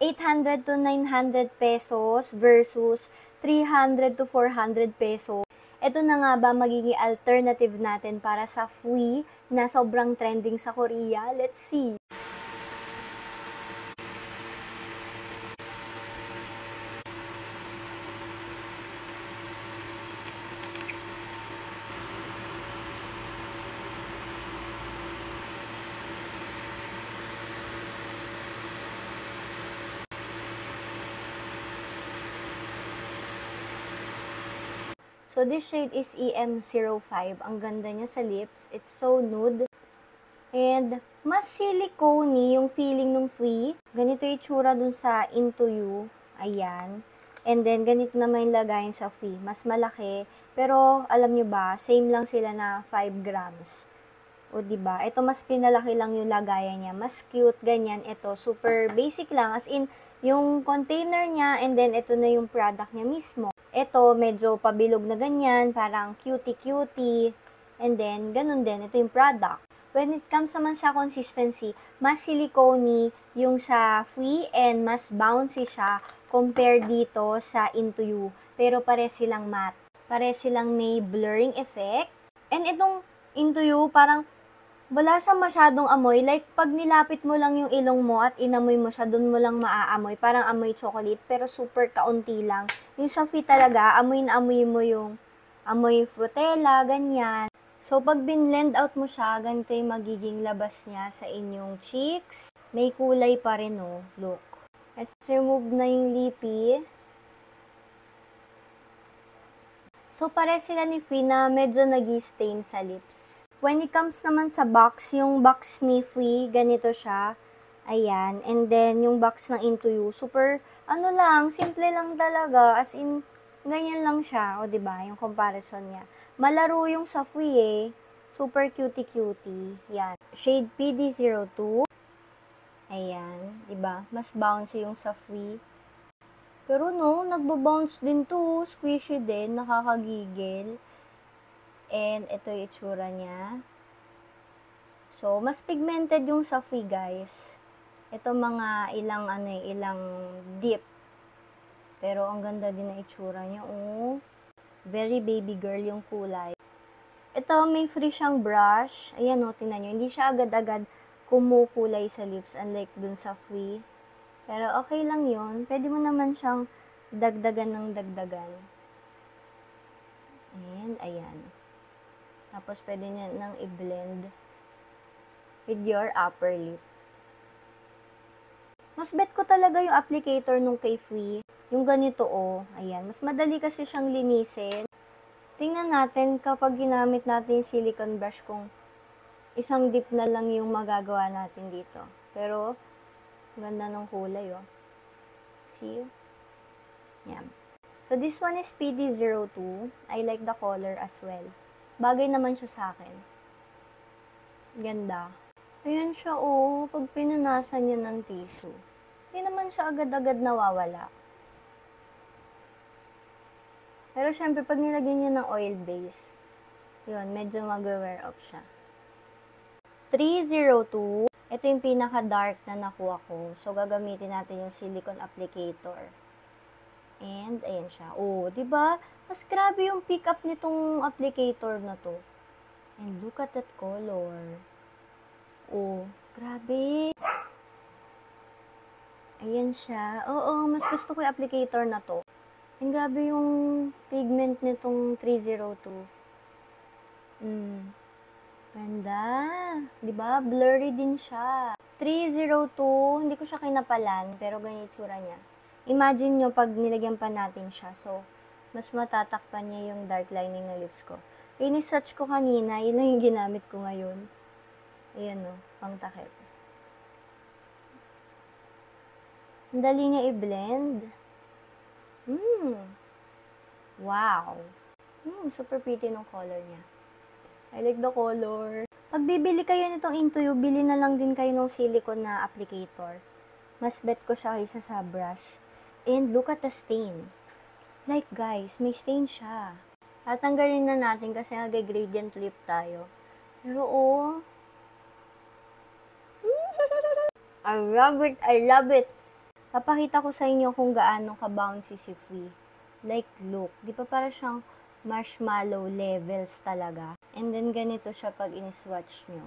800 to 900 pesos versus 300 to 400 pesos. Ito na nga ba magiging alternative natin para sa Fui na sobrang trending sa Korea? Let's see! So, this shade is EM05. Ang ganda niya sa lips. It's so nude. And, mas silicone yung feeling ng Fui. Ganito yung itsura dun sa Into You. Ayan. And then, ganito naman yung lagayan sa Fui. Mas malaki. Pero, alam nyo ba, same lang sila na 5 grams. O, diba? Ito, mas pinalaki lang yung lagayan niya. Mas cute, ganyan. Ito, super basic lang. As in, yung container niya, and then, ito na yung product niya mismo. Ito, medyo pabilog na ganyan, parang cutie-cutie. And then, ganun din, ito yung product. When it comes naman sa consistency, mas silicone yung sa Fui and mas bouncy siya compared dito sa Into You. Pero pare silang matte. Pare silang may blurring effect. And itong Into You, parang wala siyang masyadong amoy. Like, pag nilapit mo lang yung ilong mo at inamoy mo siya, dun mo lang maaamoy. Parang amoy chocolate, pero super kaunti lang. Yung sa Fui talaga, amoy na amoy mo yung amoy frutella, ganyan. So, pag binlend out mo siya, ganito yung magiging labas niya sa inyong cheeks. May kulay pa rin, no? Look. Let's remove na yung lippy. So, pare sila ni Fui na medyo nag-stain sa lips. When it comes naman sa box, yung box ni Fui, ganito siya. Ayan. And then, yung box ng Into You, super, ano lang, simple lang talaga. As in, ganyan lang siya. O, diba? Yung comparison niya. Malaro yung sa Fui eh. Super cutie-cutie. Yan. Shade PD02. Ayan. Diba? Mas bouncy yung sa Fui. Pero no, nagbabounce din to. Squishy din. Nakakagigil. And ito yung itsura niya. So, mas pigmented yung sa Fui, guys. Ito mga ilang dip. Pero ang ganda din ng itsura niya. Oh, very baby girl yung kulay. Ito, may free siyang brush. Ayan, oh, tingnan nyo. Hindi siya agad-agad kumukulay sa lips, unlike dun sa Fui. Pero okay lang yun. Pwede mo naman siyang dagdagan ng dagdagan. And, ayan. Tapos, pwede nyo nang i-blend with your upper lip. Mas bet ko talaga yung applicator nung kay Fui. Yung ganito, oh. Ayan. Mas madali kasi siyang linisin. Tingnan natin kapag ginamit natin yung silicone brush kung isang dip na lang yung magagawa natin dito. Pero, ganda ng kulay, oh. See? Yan. So, this one is PD02. I like the color as well. Bagay naman siya sa akin. Ganda. Ayan siya, oh. Pag pinunasan niya ng tissue. Hindi naman siya agad-agad nawawala. Pero syempre, pag nilagyan niya ng oil base, yun, medyo mag-wear off siya. 302. Ito yung pinaka-dark na nakuha ko. So, gagamitin natin yung silicone applicator. And, ayan siya. Oh, diba? Mas grabe yung pick up nitong applicator na to. And look at that color. Oh, grabe. Ayan siya. Oo, mas gusto ko yung applicator na to. And grabe yung pigment nitong 302. Ganda. Diba? Blurry din siya. 302, hindi ko siya kinapalan, pero ganyan yung tsura niya. Imagine nyo pag nilagyan pa natin siya. So, mas matatakpan niya yung dark lining ng lips ko. Ini-search ko kanina, yun lang yung ginamit ko ngayon. Ayan o, pang takip. Ang dali niya i-blend. Wow. Super pretty ng color niya. I like the color. Pag bibili kayo nitong Into You, bili na lang din kayo ng silicone na applicator. Mas bet ko siya kaysa sa brush. And look at the stain. Like guys, may stain siya. Tatanggalin na natin kasi nag-gradient lip tayo. Pero oh. I love it. I love it. Papakita ko sa inyo kung gaano ka-bouncy si Free. Like, look. Di ba para siyang marshmallow levels talaga? And then, ganito siya pag in-swatch nyo.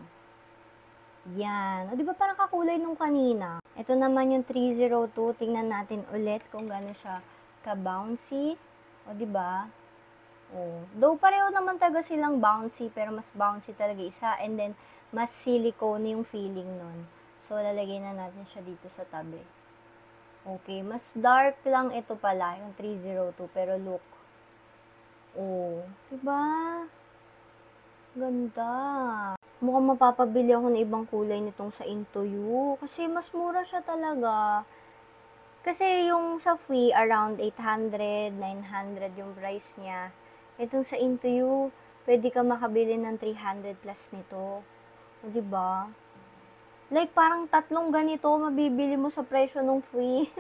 Yan. O, di ba parang kakulay nung kanina? Ito naman yung 302. Tingnan natin ulit kung gaano siya ka-bouncy. O, di ba? Oh. Though pareho naman talaga silang bouncy, pero mas bouncy talaga isa. And then, mas silicone yung feeling nun. So, lalagay na natin siya dito sa tabi. Okay, mas dark lang ito pala, yung 302. Pero look. Oh, diba? Ganda. Mukhang mapapabili ako ng ibang kulay nitong sa Into You. Kasi mas mura siya talaga. Kasi yung sa Free, around 800, 900 yung price niya. Itong sa Into You, pwede ka makabili ng 300 plus nito. O, diba? Like, parang tatlong ganito, mabibili mo sa presyo ng Free.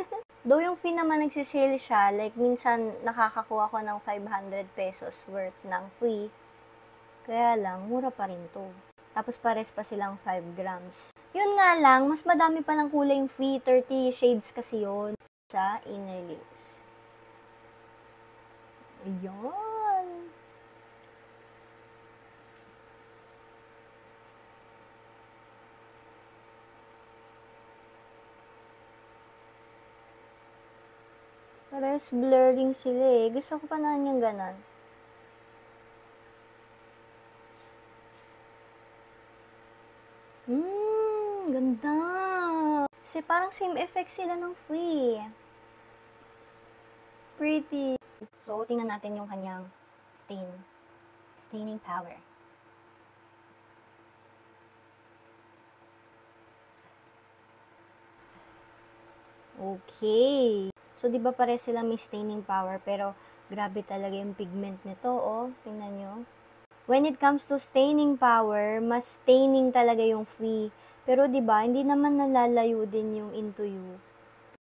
Though yung Free naman nagsisale siya, like, minsan nakakakuha ko ng 500 pesos worth ng Free. Kaya lang, mura pa rin to. Tapos pares pa silang 5 grams. Yun nga lang, mas madami pa ng kulay yung Free. 30 shades kasi yun sa inner lips. Ayan. Pares blurring sila eh. Gusto ko pa naman yung ganon. Ganda. Kasi parang same effect sila ng Free. Pretty. So, tingnan natin yung kanyang staining power. Okay. So, di ba pare sila may staining power, pero grabe talaga yung pigment nito, oh. Tingnan nyo. When it comes to staining power, mas staining talaga yung Free. Pero 'di ba, hindi naman nalalayo din yung Into You.